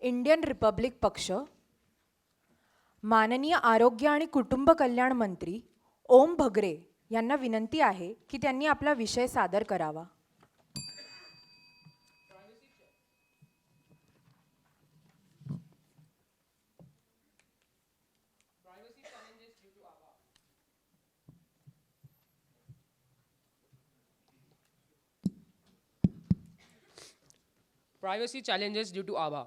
Indian Republic पक्ष, माननीय आरोग्य आणि कुटुंब कल्याण मंत्री ओम भगरे यांना विनंती आहे की त्यांनी आपला विषय सादर करावा. Privacy challenges due to ABHA.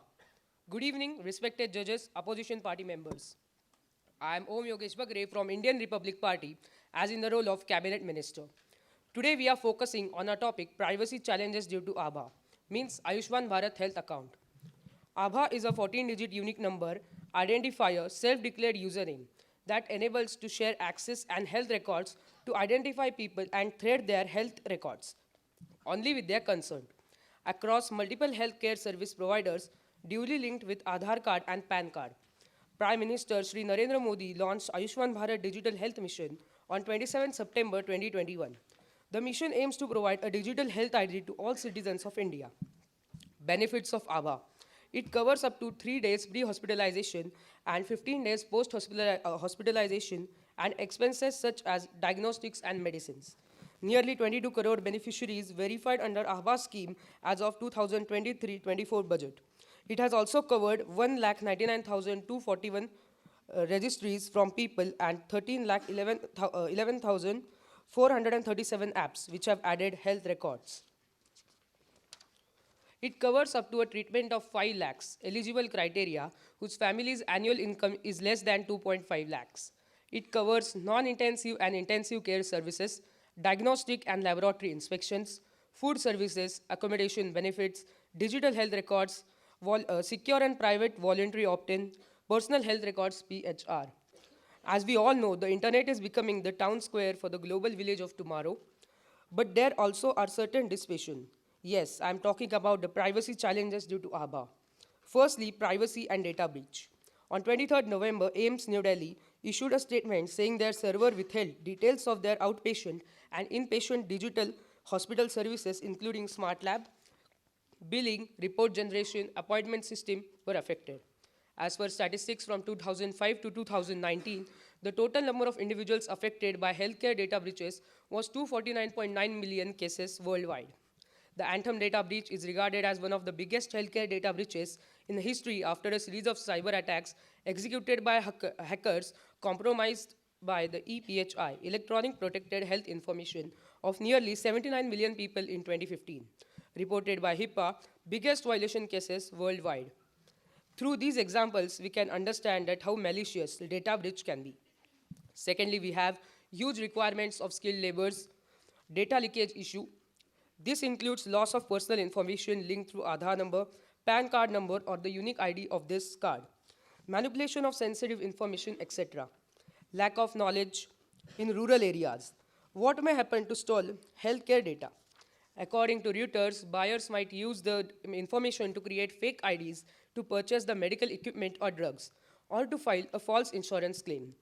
Good evening, respected judges, opposition party members. I am Om Yogesh Bhagare from Indian Republic Party as in the role of Cabinet Minister. Today we are focusing on our topic privacy challenges due to ABHA, means Ayushman Bharat Health Account. ABHA is a 14-digit unique number identifier self-declared username that enables to share access and health records to identify people and thread their health records only with their consent across multiple healthcare service providers duly linked with Aadhaar card and PAN card. Prime Minister Shri Narendra Modi launched Ayushman Bharat Digital Health Mission on 27 September 2021. The mission aims to provide a digital health ID to all citizens of India. Benefits of ABHA. It covers up to 3 days pre-hospitalization and 15 days post-hospitalization and expenses such as diagnostics and medicines. Nearly 22 crore beneficiaries verified under ABHA scheme as of 2023-24 budget. It has also covered 1,99,241 registries from people and 13,11,437 apps which have added health records. It covers up to a treatment of 5 lakhs eligible criteria whose family's annual income is less than 2.5 lakhs. It covers non-intensive and intensive care services, diagnostic and laboratory inspections, food services, accommodation benefits, digital health records, secure and private voluntary opt-in, personal health records PHR. As we all know, the internet is becoming the town square for the global village of tomorrow, but there also are certain dispositions. Yes, I'm talking about the privacy challenges due to ABHA. Firstly, privacy and data breach. On 23rd November, AIIMS New Delhi issued a statement saying their server withheld details of their outpatient and inpatient digital hospital services including smart lab, billing, report generation, appointment system were affected. As per statistics from 2005 to 2019, the total number of individuals affected by healthcare data breaches was 249.9 million cases worldwide. The Anthem data breach is regarded as one of the biggest healthcare data breaches in history after a series of cyber attacks executed by hackers compromised by the EPHI, Electronic Protected Health Information, of nearly 79 million people in 2015, reported by HIPAA, biggest violation cases worldwide. Through these examples, we can understand that how malicious the data breach can be. Secondly, we have huge requirements of skilled laborers, data leakage issue. This includes loss of personal information linked through Aadhaar number, PAN card number, or the unique ID of this card, manipulation of sensitive information, etc. Lack of knowledge in rural areas. What may happen to stolen healthcare data? According to Reuters, buyers might use the information to create fake IDs to purchase the medical equipment or drugs, or to file a false insurance claim.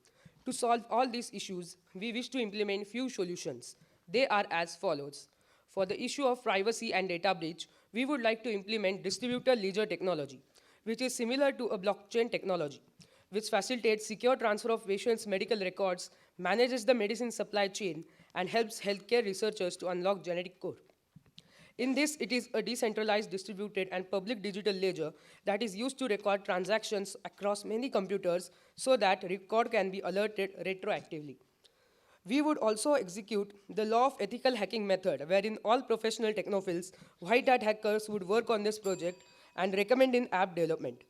To solve all these issues, we wish to implement few solutions. They are as follows. For the issue of privacy and data breach, we would like to implement distributed ledger technology, which is similar to a blockchain technology, which facilitates secure transfer of patients' medical records, manages the medicine supply chain, and helps healthcare researchers to unlock genetic code. In this, it is a decentralized, distributed, and public digital ledger that is used to record transactions across many computers so that record can be alerted retroactively. We would also execute the law of ethical hacking method, wherein all professional technophiles, white hat hackers would work on this project and recommend in app development.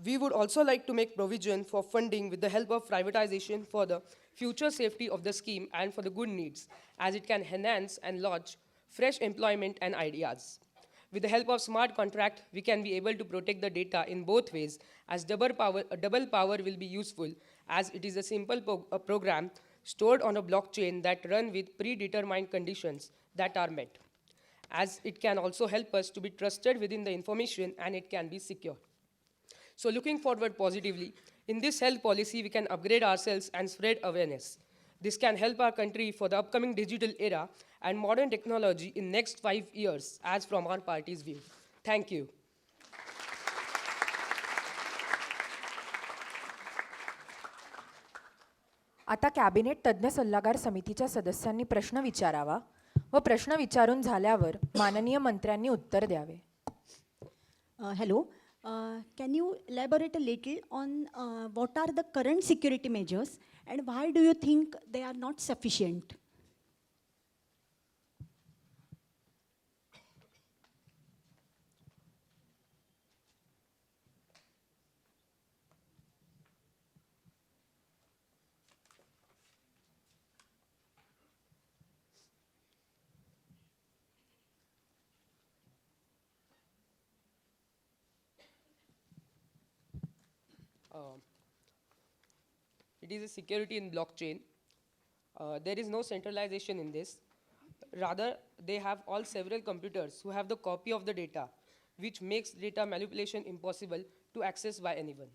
We would also like to make provision for funding with the help of privatization for the future safety of the scheme and for the good needs, as it can enhance and launch fresh employment and ideas. With the help of smart contract, we can be able to protect the data in both ways, as double power will be useful, as it is a simple program stored on a blockchain that run with predetermined conditions that are met, as it can also help us to be trusted within the information and it can be secure. So looking forward positively, in this health policy, we can upgrade ourselves and spread awareness. This can help our country for the upcoming digital era and modern technology in next 5 years, as from our party's view. Thank you. आता cabinet तज्ज्ञ सल्लागार समितीच्या सदस्यांनी प्रश्न विचारावा व प्रश्न विचारून झाल्यावर माननीय मंत्र्यांनी उत्तर द्यावे. Hello. Can you elaborate a little on what are the current security measures and why do you think they are not sufficient? It is a security in blockchain. There is no centralization in this. Rather, they have all several computers who have the copy of the data, which makes data manipulation impossible to access by anyone.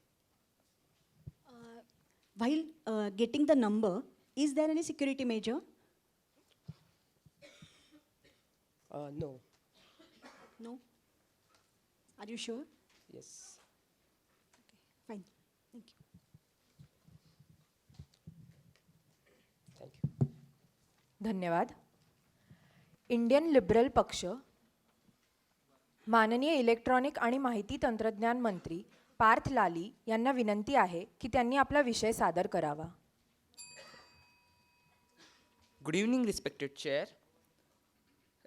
While getting the number, is there any security measure? No. No? Are you sure? Yes. Fine. Thank you. Thank you. धन्यवाद. Indian liberal पक्ष, माननीय electronic आणि माहिती तंत्रज्ञान मंत्री पार्थ लाली यांना विनंती आहे की त्यांनी आपला विषय सादर करावा. Good evening, respected chair,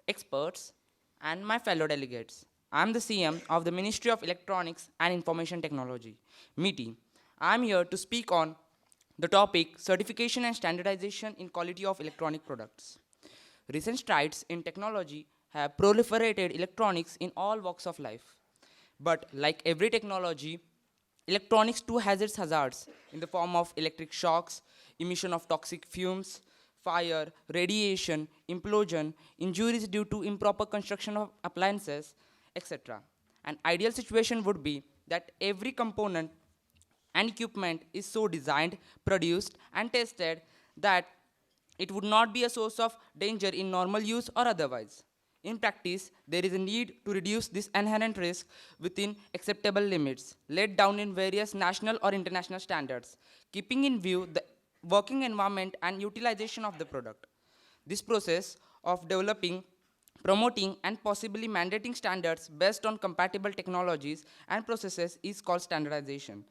experts, and my fellow delegates. I am the CM of the Ministry of Electronics and Information Technology, MITI. I am here to speak on the topic certification and standardization in quality of electronic products. Recent strides in technology have proliferated electronics in all walks of life. But like every technology, electronics too has its hazards in the form of electric shocks, emission of toxic fumes, fire, radiation, implosion, injuries due to improper construction of appliances, etc. An ideal situation would be that every component and equipment is so designed, produced, and tested that it would not be a source of danger in normal use or otherwise. In practice, there is a need to reduce this inherent risk within acceptable limits, laid down in various national or international standards, keeping in view the working environment and utilization of the product. This process of developing, promoting, and possibly mandating standards based on compatible technologies and processes is called standardization.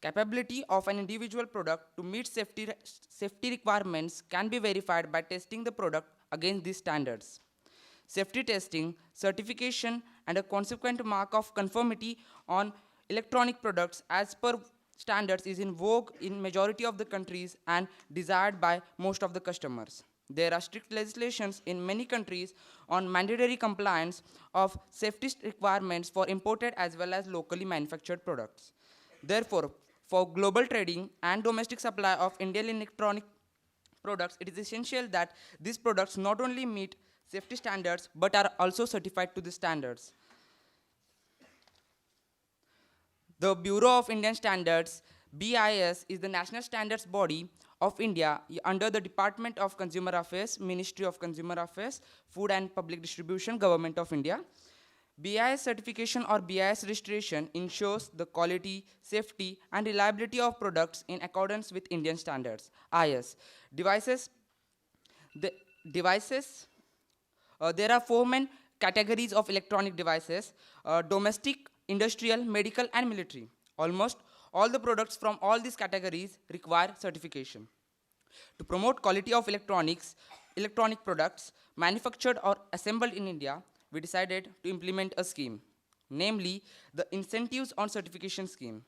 Capability of an individual product to meet safety requirements can be verified by testing the product against these standards. Safety testing, certification, and a consequent mark of conformity on electronic products as per standards is in vogue in majority of the countries and desired by most of the customers. There are strict legislations in many countries on mandatory compliance of safety requirements for imported as well as locally manufactured products. Therefore, for global trading and domestic supply of Indian electronic products, it is essential that these products not only meet safety standards but are also certified to the standards. The Bureau of Indian Standards, BIS, is the national standards body of India under the Department of Consumer Affairs, Ministry of Consumer Affairs, Food and Public Distribution, Government of India. BIS certification or BIS registration ensures the quality, safety, and reliability of products in accordance with Indian standards. IS. There are four main categories of electronic devices: domestic, industrial, medical, and military. Almost all the products from all these categories require certification. To promote quality of electronic products manufactured or assembled in India, we decided to implement a scheme, namely the Incentives on Certification Scheme,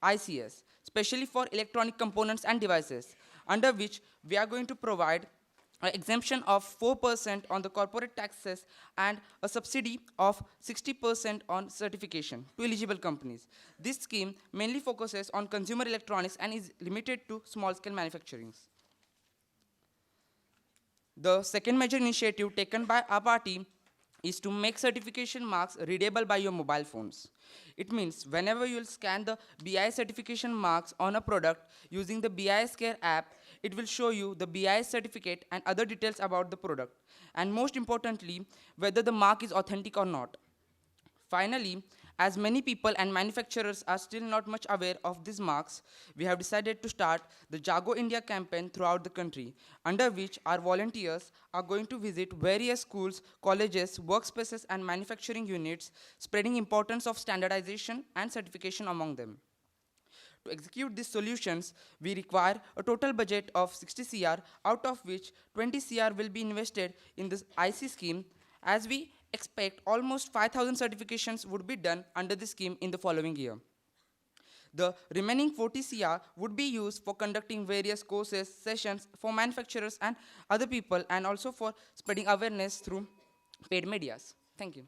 ICS, especially for electronic components and devices, under which we are going to provide an exemption of 4% on the corporate taxes and a subsidy of 60% on certification to eligible companies. This scheme mainly focuses on consumer electronics and is limited to small-scale manufacturing. The second major initiative taken by our party is to make certification marks readable by your mobile phones. It means whenever you'll scan the BIS certification marks on a product using the BIS Care app, it will show you the BIS certificate and other details about the product, and most importantly, whether the mark is authentic or not. Finally, As many people and manufacturers are still not much aware of these marks, we have decided to start the Jago India campaign throughout the country, under which our volunteers are going to visit various schools, colleges, workspaces, and manufacturing units, spreading importance of standardization and certification among them. To execute these solutions, we require a total budget of 60 CR, out of which 20 CR will be invested in this IC scheme, as we expect almost 5,000 certifications would be done under this scheme in the following year. The remaining 40 CR would be used for conducting various courses, sessions for manufacturers and other people, and also for spreading awareness through paid medias. Thank you.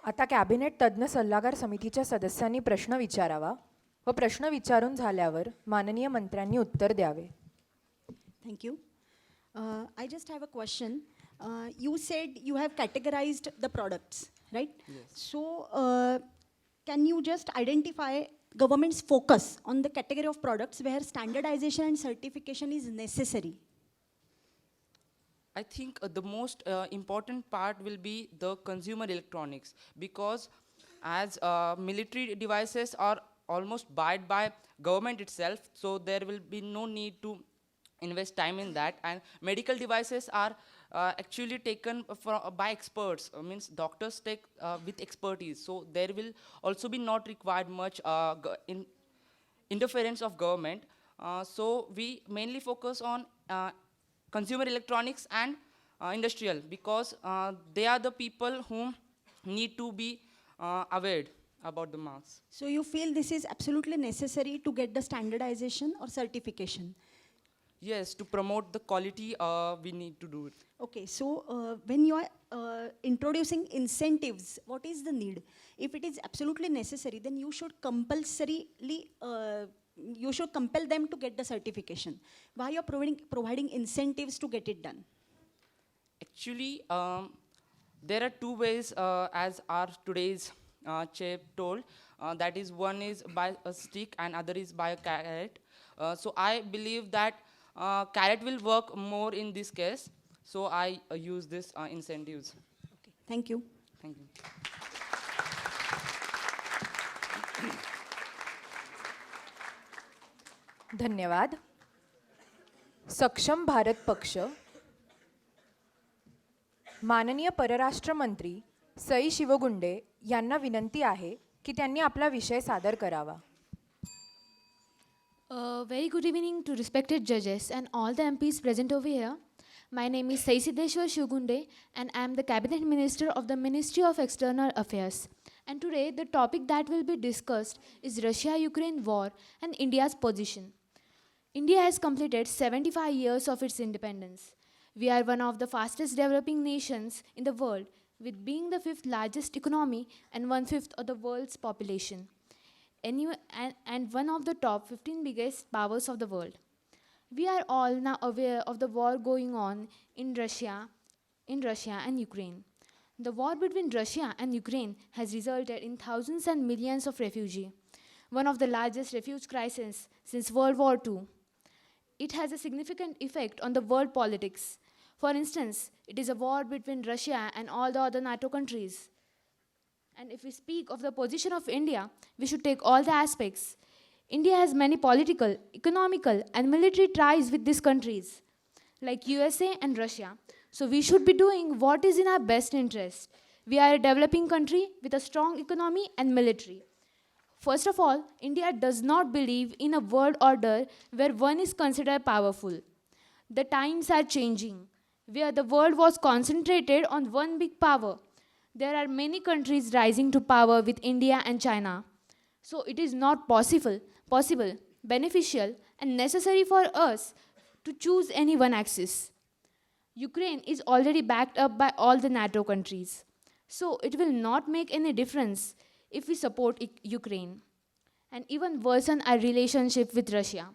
आता cabinet तज्ज्ञ सल्लागार समितीच्या सदस्यांनी प्रश्न विचारावा व प्रश्न विचारून झाल्यावर माननीय मंत्र्यांनी उत्तर द्यावे. Thank you. I just have a question. You said you have categorized the products, right? Yes. So, can you just identify government's focus on the category of products where standardization and certification is necessary? I think the most important part will be the consumer electronics, because as military devices are almost bought by government itself, so there will be no need to invest time in that, and medical devices are actually taken by experts, means doctors take with expertise, so there will also be not required much interference of government. So we mainly focus on consumer electronics and industrial, because they are the people who need to be aware about the marks. So you feel this is absolutely necessary to get the standardization or certification? Yes, to promote the quality, we need to do it. Okay, so when you are introducing incentives, what is the need? If it is absolutely necessary, then you should compulsorily, you should compel them to get the certification. Why you are providing incentives to get it done? Actually, there are two ways, as our today's chair told, that is, one is by a stick and other is by a carrot. So I believe that carrot will work more in this case, so I use this incentives. Okay, thank you. Thank you. धन्यवाद. सक्षम भारत पक्ष. माननीय परराष्ट्र मंत्री सई शिवगुंडे यांना विनंती आहे की त्यांनी आपला विषय सादर करावा. Very good evening to respected judges and all the MPs present over here. My name is Saee Shivgunde and I am the Cabinet Minister of the Ministry of External Affairs. And today the topic that will be discussed is Russia-Ukraine war and India's position. India has completed 75 years of its independence. We are one of the fastest developing nations in the world, with being the 5th largest economy and 1/5 of the world's population, and one of the top 15 biggest powers of the world. We are all now aware of the war going on in Russia and Ukraine. The war between Russia and Ukraine has resulted in thousands and millions of refugees, one of the largest refugee crises since World War II. It has a significant effect on the world politics. For instance, it is a war between Russia and all the other NATO countries. And if we speak of the position of India, we should take all the aspects. India has many political, economical, and military ties with these countries, like USA and Russia. So we should be doing what is in our best interest. We are a developing country with a strong economy and military. First of all, India does not believe in a world order where one is considered powerful. The times are changing, where the world was concentrated on one big power. There are many countries rising to power with India and China. So it is not possible, beneficial, and necessary for us to choose any one axis. Ukraine is already backed up by all the NATO countries. So it will not make any difference if we support Ukraine and even worsen our relationship with Russia.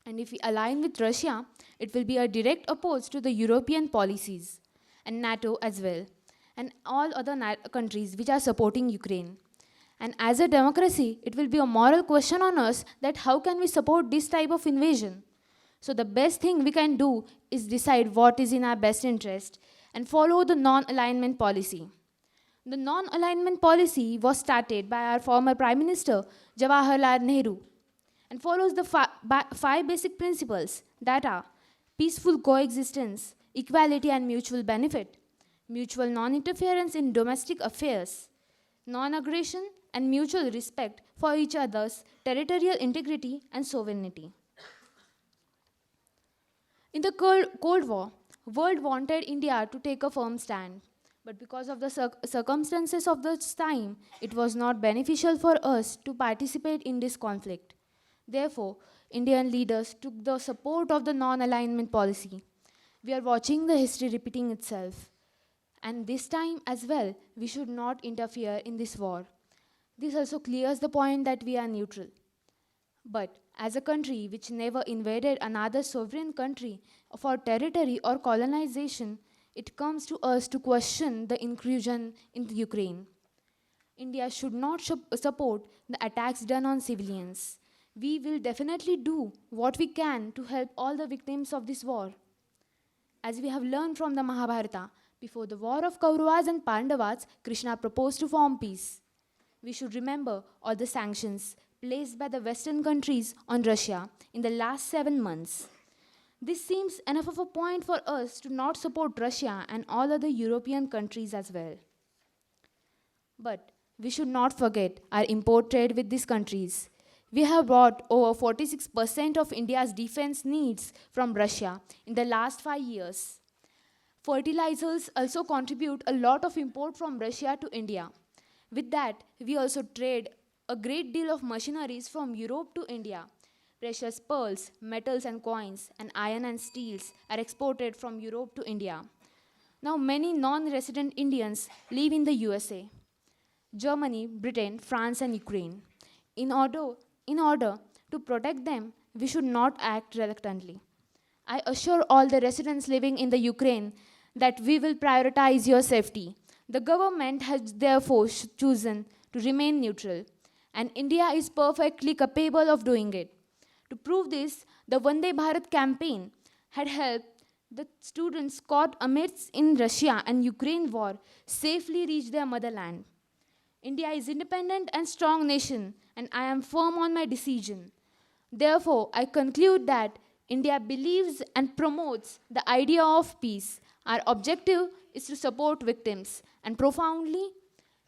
And if we align with Russia, it will be a direct oppose to the European policies and NATO as well, and all other countries which are supporting Ukraine. And as a democracy, it will be a moral question on us that how can we support this type of invasion? So the best thing we can do is decide what is in our best interest and follow the non-alignment policy. The non-alignment policy was started by our former Prime Minister Jawaharlal Nehru and follows the five basic principles that are peaceful coexistence, equality and mutual benefit, mutual non-interference in domestic affairs, non-aggression and mutual respect for each other's territorial integrity and sovereignty. In the Cold War, world wanted India to take a firm stand. But because of the circumstances of the time, it was not beneficial for us to participate in this conflict. Therefore, Indian leaders took the support of the non-alignment policy. We are watching the history repeating itself. And this time as well, we should not interfere in this war. This also clears the point that we are neutral. But as a country which never invaded another sovereign country for territory or colonization, it comes to us to question the incursion in the Ukraine. India should not support the attacks done on civilians. We will definitely do what we can to help all the victims of this war. As we have learned from the Mahabharata, before the war of Kauravas and Pandavas, Krishna proposed to form peace. We should remember all the sanctions placed by the Western countries on Russia in the last 7 months. This seems enough of a point for us to not support Russia and all other European countries as well. But we should not forget our import trade with these countries. We have bought over 46% of India's defense needs from Russia in the last 5 years. Fertilizers also contribute a lot of import from Russia to India. With that, we also trade a great deal of machineries from Europe to India. Precious pearls, metals and coins, and iron and steels are exported from Europe to India. Now many non-resident Indians live in the USA, Germany, Britain, France and Ukraine. In order to protect them, we should not act reluctantly. I assure all the residents living in the Ukraine that we will prioritize your safety. The government has therefore chosen to remain neutral, and India is perfectly capable of doing it. To prove this, the Vande Bharat campaign had helped the students caught amidst in Russia and Ukraine war safely reach their motherland. India is independent and strong nation, and I am firm on my decision. Therefore, I conclude that India believes and promotes the idea of peace. Our objective is to support victims, and profoundly,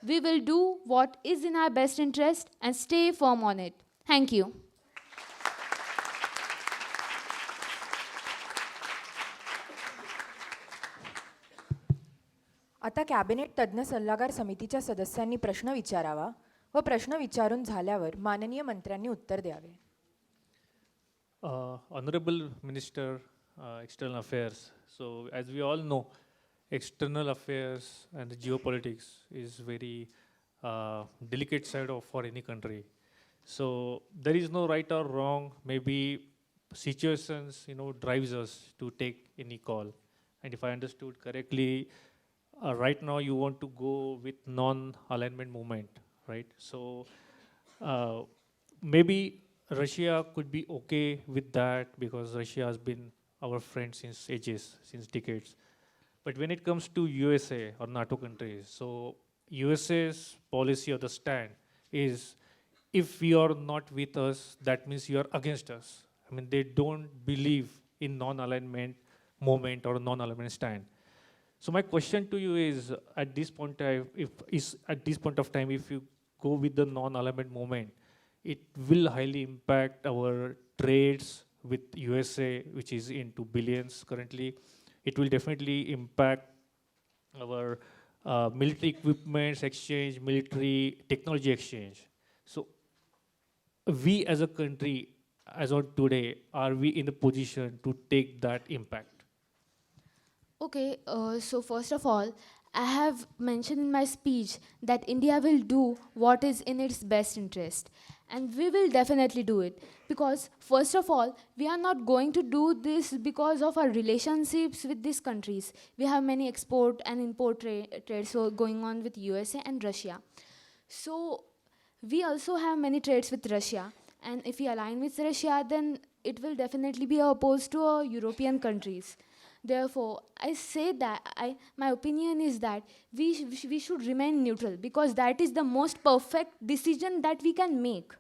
we will do what is in our best interest and stay firm on it. Thank you. आता cabinet तज्ज्ञ सल्लागार समितीच्या सदस्यांनी प्रश्न विचारावा व प्रश्न विचारून झाल्यावर माननीय मंत्र्यांनी उत्तर द्यावे. Honorable Minister, External Affairs. So, as we all know, external affairs and the geopolitics is very delicate side of for any country. So, there is no right or wrong. Maybe situations, drives us to take any call. And if I understood correctly, right now you want to go with non-alignment movement, right? So, maybe Russia could be okay with that because Russia has been our friend since ages, since decades. But when it comes to USA or NATO countries, so USA's policy or the stand is if you are not with us, that means you are against us. I mean, they don't believe in non-alignment movement or non-alignment stand. So my question to you is, at this point of time, if you go with the non-alignment movement, it will highly impact our trades with USA, which is into billions currently. It will definitely impact our military equipments exchange, military technology exchange. So we as a country, as of today, are we in the position to take that impact? Okay, so first of all, I have mentioned in my speech that India will do what is in its best interest. And we will definitely do it. Because first of all, we are not going to do this because of our relationships with these countries. We have many export and import trades going on with USA and Russia. So we also have many trades with Russia. And if we align with Russia, then it will definitely be opposed to European countries. Therefore, I say that my opinion is that we should remain neutral, because that is the most perfect decision that we can make.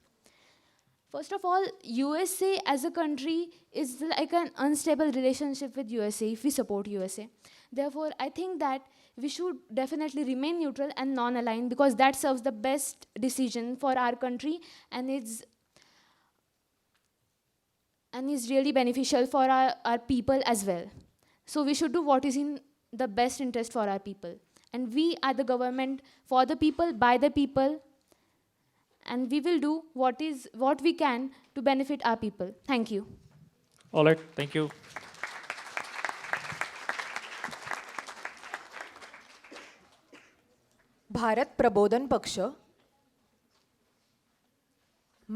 First of all, USA as a country is like an unstable relationship with USA if we support USA. Therefore, I think that we should definitely remain neutral and non-aligned, because that serves the best decision for our country and is really beneficial for our people as well. So we should do what is in the best interest for our people. And we are the government for the people, by the people, and we will do what we can to benefit our people. Thank you. All right, thank you. Bharat प्रबोधन पक्ष,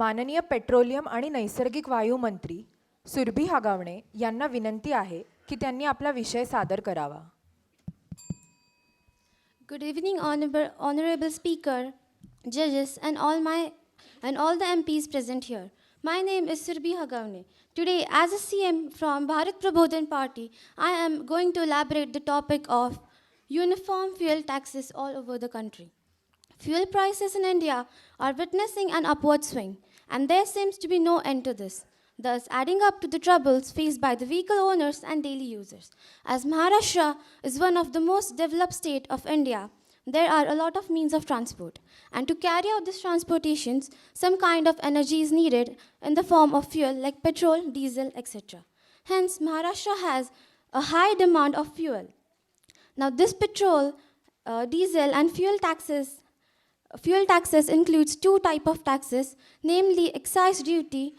माननीय petroleum आणि नैसर्गिक वायू मंत्री सुरभी हगावणे यांना विनंती आहे की त्यांनी आपला विषय सादर करावा. Good evening, honorable speaker, judges, and all the MPs present here. My name is Surabhi Hagawane. Today, as a CM from Bharat Prabodhan Party, I am going to elaborate the topic of uniform fuel taxes all over the country. Fuel prices in India are witnessing an upward swing, and there seems to be no end to this, thus adding up to the troubles faced by the vehicle owners and daily users. As Maharashtra is one of the most developed states of India, there are a lot of means of transport. And to carry out these transportations, some kind of energy is needed in the form of fuel like petrol, diesel, etc. Hence, Maharashtra has a high demand of fuel. Now, this petrol, diesel, and fuel taxes includes two types of taxes, namely excise duty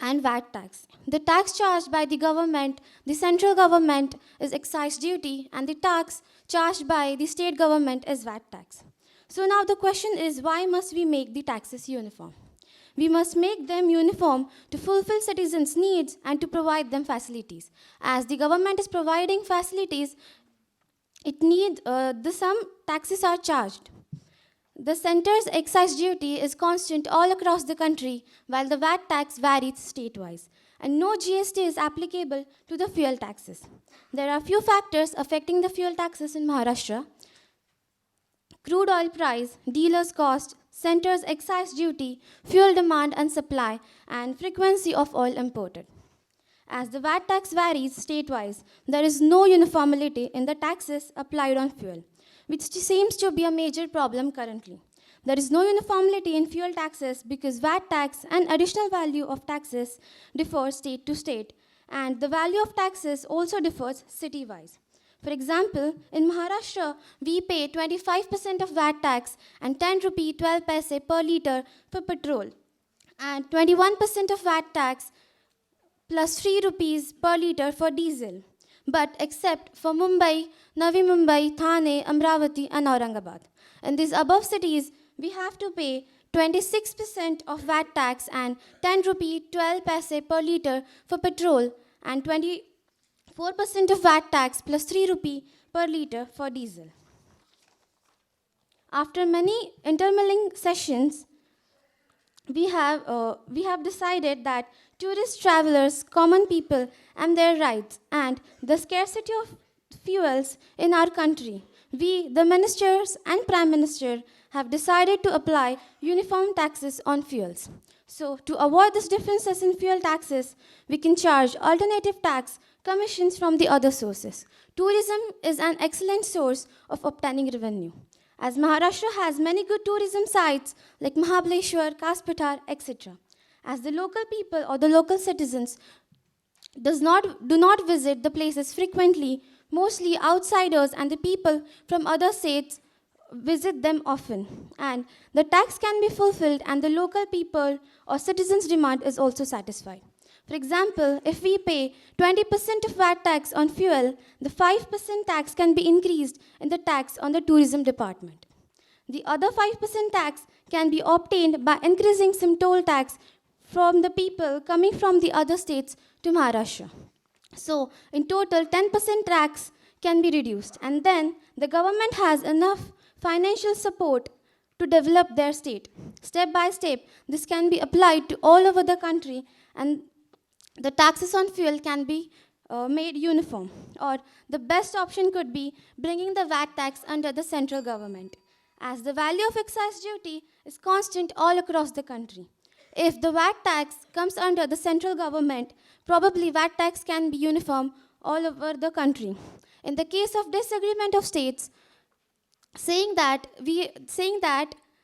and VAT tax. The tax charged by the government, the central government, is excise duty, and the tax charged by the state government is VAT tax. So now the question is, why must we make the taxes uniform? We must make them uniform to fulfill citizens' needs and to provide them facilities. As the government is providing facilities, some taxes are charged. The center's excise duty is constant all across the country, while the VAT tax varies state-wise, and no GST is applicable to the fuel taxes. There are few factors affecting the fuel taxes in Maharashtra: crude oil price, dealer's cost, center's excise duty, fuel demand and supply, and frequency of oil imported. As the VAT tax varies state-wise, there is no uniformity in the taxes applied on fuel, which seems to be a major problem currently. There is no uniformity in fuel taxes because VAT tax and additional value of taxes differ state to state, and the value of taxes also differs city-wise. For example, in Maharashtra, we pay 25% of VAT tax and 10 rupee 12 paise per liter for petrol, and 21% of VAT tax plus 3 rupees per liter for diesel. But except for Mumbai, Navi Mumbai, Thane, Amravati, and Aurangabad. In these above cities, we have to pay 26% of VAT tax and 10 rupee 12 paise per liter for petrol, and 24% of VAT tax plus 3 rupee per liter for diesel. After many intermingling sessions, we have decided that tourist travelers, common people, and their rights, and the scarcity of fuels in our country, we, the ministers and Prime Minister, have decided to apply uniform taxes on fuels. So, to avoid these differences in fuel taxes, we can charge alternative tax commissions from the other sources. Tourism is an excellent source of obtaining revenue, as Maharashtra has many good tourism sites like Mahabaleshwar, Kaspatar, etc. As the local people or the local citizens do not visit the places frequently, mostly outsiders and the people from other states visit them often. And the tax can be fulfilled and the local people or citizens' demand is also satisfied. For example, if we pay 20% of VAT tax on fuel, the 5% tax can be increased in the tax on the tourism department. The other 5% tax can be obtained by increasing some toll tax from the people coming from the other states to Maharashtra. So, in total, 10% tax can be reduced, and then the government has enough financial support to develop their state. Step by step, this can be applied to all over the country, and the taxes on fuel can be made uniform, or the best option could be bringing the VAT tax under the central government, as the value of excise duty is constant all across the country. If the VAT tax comes under the central government, probably VAT tax can be uniform all over the country. In the case of disagreement of states, saying that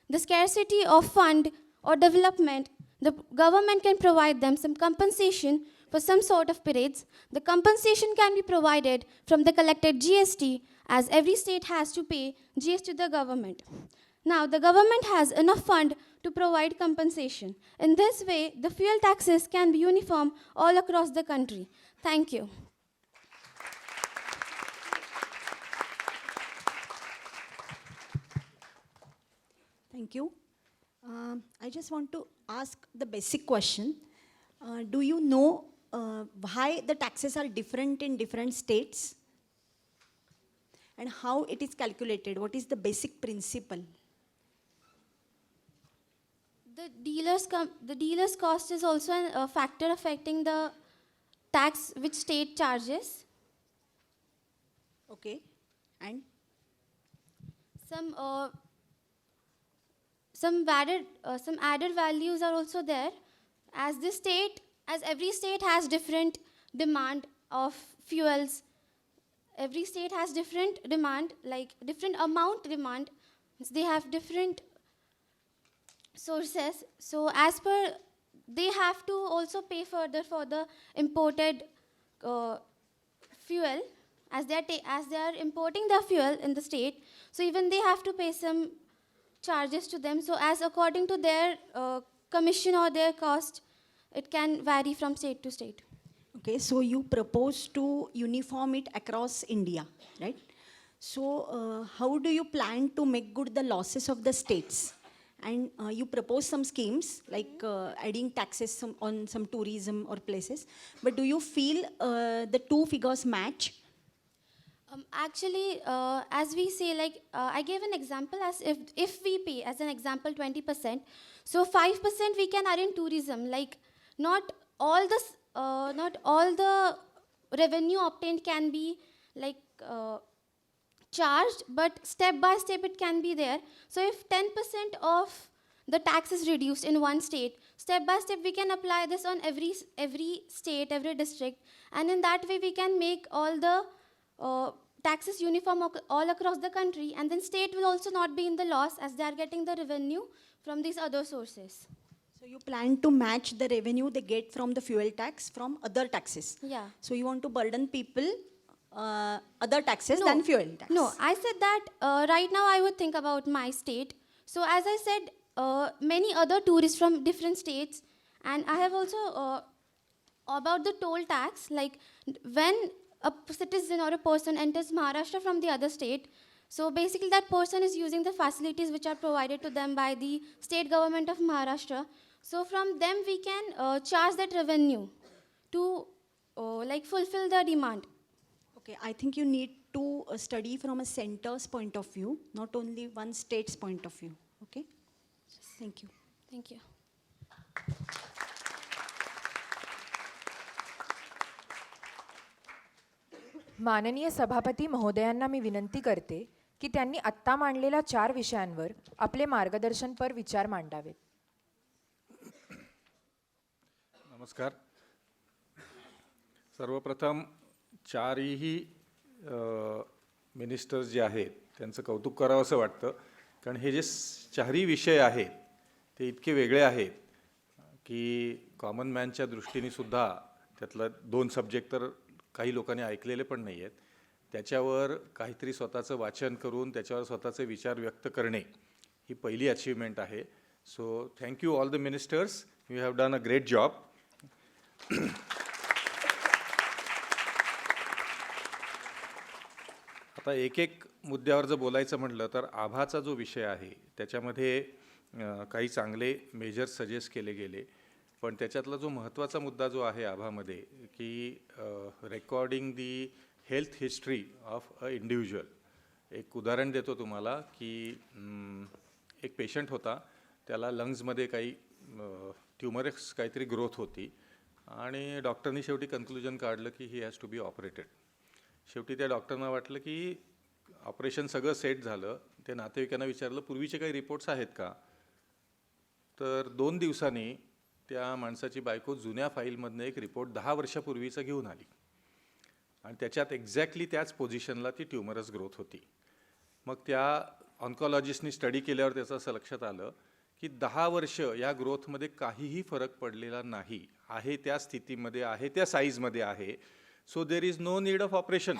the scarcity of fund or development, the government can provide them some compensation for some sort of periods. The compensation can be provided from the collected GST, as every state has to pay GST to the government. Now, the government has enough fund to provide compensation. In this way, the fuel taxes can be uniform all across the country. Thank you. Thank you. I just want to ask the basic question. Do you know why the taxes are different in different states? And how it is calculated? What is the basic principle? The dealer's cost is also a factor affecting the tax which state charges. Okay. And some added values are also there, as every state has different demand of fuels. Every state has different demand, like different amount demand. They have different sources. So as per, they have to also pay further for the imported fuel, as they are importing the fuel in the state. So even they have to pay some charges to them. So as according to their commission or their cost, it can vary from state to state. okay, so you propose to uniform it across India, right? So how do you plan to make good the losses of the states? And you propose some schemes like adding taxes on some tourism or places. But do you feel the two figures match? Actually, as we say, like I gave an example, as if we pay, as an example, 20%, so 5% we can add in tourism. Like not all the revenue obtained can be like charged, but step by step it can be there. So if 10% of the tax is reduced in one state, step by step we can apply this on every state, every district, and in that way we can make all the taxes uniform all across the country, and then state will also not be in the loss, as they are getting the revenue from these other sources. So you plan to match the revenue they get from the fuel tax from other taxes. Yeah. So you want to burden people other taxes No. than fuel tax. No, I said that right now I would think about my state. So as I said, many other tourists from different states, and I have also about the toll tax, like when a citizen or a person enters Maharashtra from the other state, so basically that person is using the facilities which are provided to them by the state government of Maharashtra. So from them we can charge that revenue to like fulfill the demand. Okay, I think you need to study from a center's point of view, not only one state's point of view. Okay? Thank you. Thank you. माननीय सभापती महोदयांना मी विनंती करते की त्यांनी आत्ता मांडलेल्या 4 विषयांवर आपले मार्गदर्शनपर विचार मांडावेत. नमस्कार. सर्वप्रथम चारही मिनिस्टर्स जे आहेत त्यांचं कौतुक करावं असं वाटतं, कारण हे जे चारही विषय आहेत ते इतके वेगळे आहेत की कॉमन मॅनच्या दृष्टीने सुद्धा त्यातलं 2 सब्जेक्ट तर काही लोकांनी ऐकलेले पण नाही आहेत. त्याच्यावर काहीतरी स्वतःचं वाचन करून त्याच्यावर स्वतःचे विचार व्यक्त करणे ही पहिली अचीवमेंट आहे. So thank you all the ministers, you have done a great job. आता एक मुद्द्यावर जर बोलायचं म्हटलं तर आभाचा जो विषय आहे त्याच्यामध्ये काही चांगले मेजर्स सजेस्ट केले गेले, पण त्याच्यातला जो महत्त्वाचा मुद्दा जो आहे आभामध्ये की recording the health history of a individual. एक उदाहरण देतो तुम्हाला की एक पेशंट होता, त्याला लंग्समध्ये काही ट्युमरस काहीतरी ग्रोथ होती आणि डॉक्टरनी शेवटी कन्क्लुजन काढलं की he has to be operated. शेवटी त्या डॉक्टरना वाटलं की ऑपरेशन सगळं सेट झालं. ते नातेवाईकांना विचारलं पूर्वीचे काही रिपोर्ट्स आहेत का, तर 2 दिवसांनी त्या माणसाची बायको जुन्या फाईलमधनं एक रिपोर्ट 10 वर्षापूर्वीचा घेऊन आली आणि त्याच्यात एक्झॅक्टली त्याच पोझिशनला ती ट्युमरस ग्रोथ होती. मग त्या ऑन्कॉलॉजिस्टनी स्टडी केल्यावर त्याचं असं लक्षात आलं की 10 वर्ष या ग्रोथमध्ये काहीही फरक पडलेला नाही आहे, त्या स्थितीमध्ये आहे, त्या साईजमध्ये आहे. So there is no need of operation.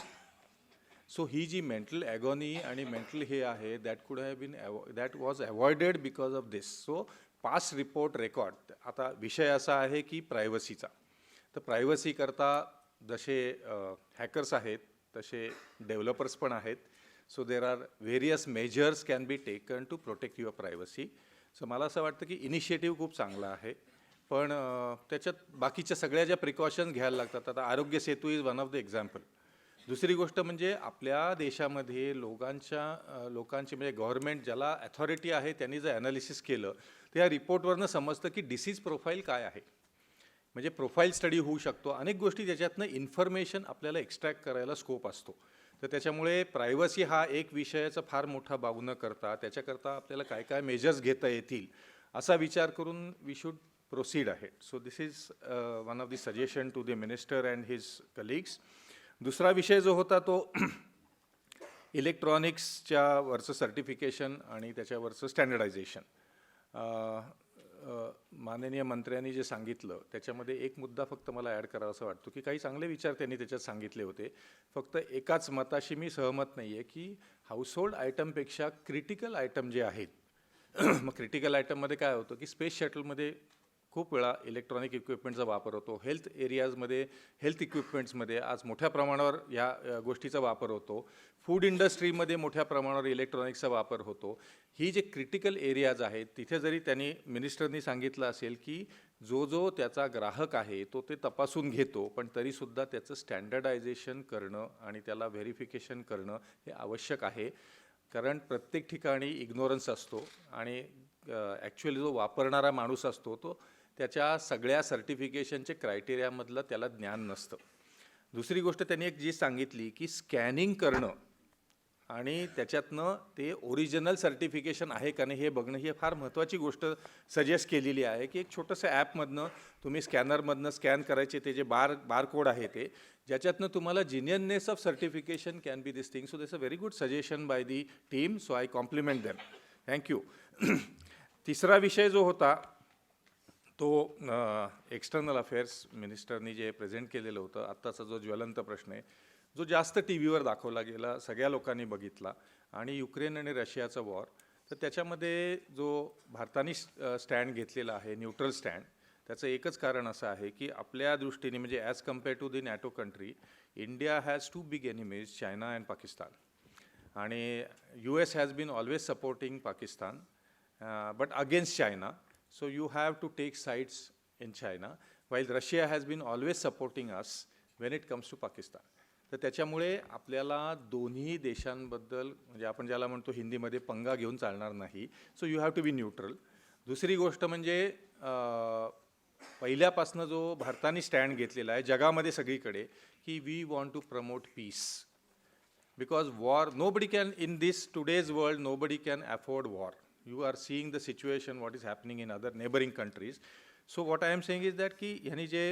So ही जी मेंटल ॲगॉनी आणि मेंटल हे आहे that was avoided because of this. So past report record. आता विषय असा आहे की प्रायव्हसीचा. तर प्रायव्हसी करता जसे हॅकर्स आहेत तसे डेव्हलपर्स पण आहेत. So there are various measures can be taken to protect your privacy. So मला असं वाटतं की इनिशिएटिव्ह खूप चांगला आहे, पण त्याच्यात बाकीच्या सगळ्या ज्या प्रिकॉशन्स घ्यायला लागतात. आता Aarogya Setu is one of the example. दुसरी गोष्ट म्हणजे आपल्या देशामध्ये लोकांची म्हणजे गव्हर्नमेंट ज्याला अथॉरिटी आहे त्यांनी जर ॲनालिसिस केलं तर या रिपोर्टवरनं समजतं की डिसीज प्रोफाईल काय आहे. म्हणजे प्रोफाईल स्टडी होऊ शकतो. अनेक गोष्टी ज्याच्यातनं इन्फॉर्मेशन आपल्याला एक्स्ट्रॅक्ट करायला स्कोप असतो. तर त्याच्यामुळे प्रायव्हसी हा एक विषयाचा फार मोठा बाबू न करता त्याच्याकरता आपल्याला काय काय मेजर्स घेता येतील असा विचार करून वी शुड प्रोसीड आहे. So this is one of the suggestion to the minister and his colleagues. दुसरा विषय जो होता तो इलेक्ट्रॉनिक्सच्या वरचं सर्टिफिकेशन आणि त्याच्यावरचं स्टँडर्डायझेशन. माननीय मंत्र्यांनी जे सांगितलं त्याच्यामध्ये एक मुद्दा फक्त मला ॲड करावा असं वाटतो की काही चांगले विचार त्यांनी त्याच्यात सांगितले होते. फक्त एकाच मताशी मी सहमत नाही आहे की हाऊसहोल्ड आयटमपेक्षा क्रिटिकल आयटम जे आहेत मग क्रिटिकल आयटममध्ये काय होतं की स्पेस शटलमध्ये खूप वेळा इलेक्ट्रॉनिक इक्विपमेंटचा वापर होतो. हेल्थ एरियाजमध्ये हेल्थ इक्विपमेंट्समध्ये आज मोठ्या प्रमाणावर या गोष्टीचा वापर होतो. फूड इंडस्ट्रीमध्ये मोठ्या प्रमाणावर इलेक्ट्रॉनिक्सचा वापर होतो. ही जे क्रिटिकल एरियाज आहेत तिथे जरी मिनिस्टरनी सांगितलं असेल की जो त्याचा ग्राहक आहे तो ते तपासून घेतो, पण तरीसुद्धा त्याचं स्टँडर्डायझेशन करणं आणि त्याला व्हेरिफिकेशन करणं हे आवश्यक आहे. कारण प्रत्येक ठिकाणी इग्नोरन्स असतो आणि ॲक्च्युअली जो वापरणारा माणूस असतो तो त्याच्या सगळ्या सर्टिफिकेशनचे क्रायटेरियामधलं त्याला ज्ञान नसतं. दुसरी गोष्ट त्यांनी एक जी सांगितली की स्कॅनिंग करणं आणि त्याच्यातनं ते ओरिजिनल सर्टिफिकेशन आहे का नाही हे बघणं ही फार महत्त्वाची गोष्ट सजेस्ट केलेली आहे. की एक छोटंसं ॲपमधनं तुम्ही स्कॅनरमधनं स्कॅन करायचे ते जे बारकोड आहे ते ज्याच्यातनं तुम्हाला genuineness of certification can be this thing. So this a very good suggestion by the team. So I compliment them. Thank you. तिसरा विषय जो होता तो एक्सटर्नल अफेअर्स मिनिस्टरनी जे प्रेझेंट केलेलं होतं. आत्ताचा जो ज्वलंत प्रश्न आहे जो जास्त टी व्हीवर दाखवला गेला, सगळ्या लोकांनी बघितला, आणि युक्रेन आणि रशियाचा वॉर. तर त्याच्यामध्ये जो भारताने स्टँड घेतलेला आहे न्यूट्रल स्टँड, त्याचं एकच कारण असं आहे की आपल्या दृष्टीने म्हणजे as compared to the NATO country India has 2 big enemies, China and Pakistan. आणि US has been always supporting Pakistan but against China. So you have to take sides in China, while Russia has been always supporting us when it comes to Pakistan. तर त्याच्यामुळे आपल्याला दोन्ही देशांबद्दल म्हणजे आपण ज्याला म्हणतो हिंदीमध्ये पंगा घेऊन चालणार नाही. So you have to be neutral. दुसरी गोष्ट म्हणजे पहिल्यापासनं जो भारताने स्टँड घेतलेला आहे जगामध्ये सगळीकडे की we want to promote peace. Because war, nobody can, in this today's world, nobody can afford war. You are seeing the situation, what is happening in other neighboring countries. So what I am saying is that की ह्यांनी जे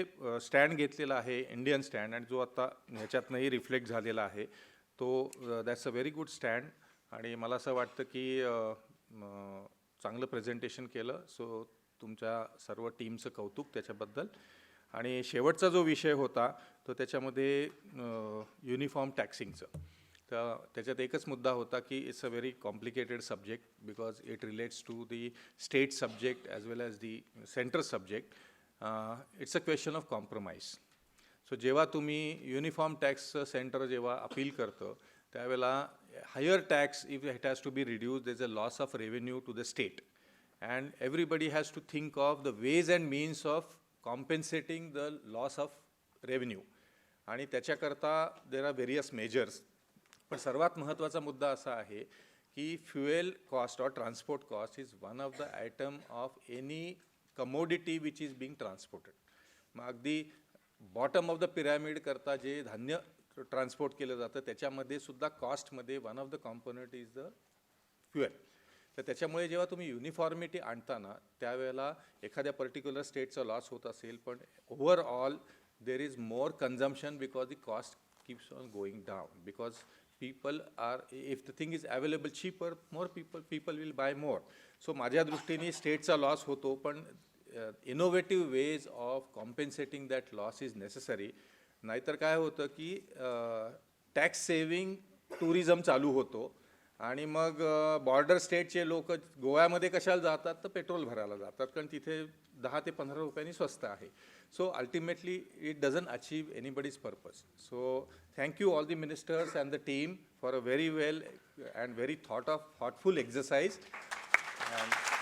stand घेतलेला आहे Indian stand आणि जो आता ह्याच्यातनंही reflect झालेला आहे तो that's a very good stand. आणि मला असं वाटतं की चांगलं प्रेझेंटेशन केलं. सो तुमच्या सर्व टीमचं कौतुक त्याच्याबद्दल. आणि शेवटचा जो विषय होता तो त्याच्यामध्ये युनिफॉर्म टॅक्सिंगचं. तर त्याच्यात एकच मुद्दा होता की it's a very complicated subject because it relates to the state subject as well as the central subject. It's a question of compromise. So जेव्हा तुम्ही युनिफॉर्म टॅक्सचं सेंटर जेव्हा अपील करतं त्यावेळेला higher tax if it has to be reduce there is a loss of revenue to the state and everybody has to think of the ways and means of compensating the loss of revenue. आणि त्याच्याकरता देर are various measures. पण सर्वात महत्त्वाचा मुद्दा असा आहे की fuel cost और transport cost is one of the item of any commodity which is being transported. मग अगदी बॉटम ऑफ द पिरॅमिड करता जे धान्य ट्रान्सपोर्ट केलं जातं त्याच्यामध्ये सुद्धा कॉस्टमध्ये one of the component is the fuel. तर त्याच्यामुळे जेव्हा तुम्ही युनिफॉर्मिटी आणताना त्यावेळेला एखाद्या पर्टिक्युलर स्टेटचा लॉस होत असेल, पण overall there is more consumption because the cost keeps on going down because people are, if the thing is available cheaper, more people will buy more. So माझ्या दृष्टीने स्टेटचा लॉस होतो, पण innovative ways of compensating that loss is necessary. नाहीतर काय होतं की tax saving tourism चालू होतो आणि मग बॉर्डर स्टेटचे लोक गोव्यामध्ये कशाला जातात तर पेट्रोल भरायला जातात, कारण तिथे 10 ते 15 रुपयांनी स्वस्त आहे. So ultimately it doesn't achieve anybody's purpose. So thank you all the ministers and the team for a very well and very thoughtful exercise. And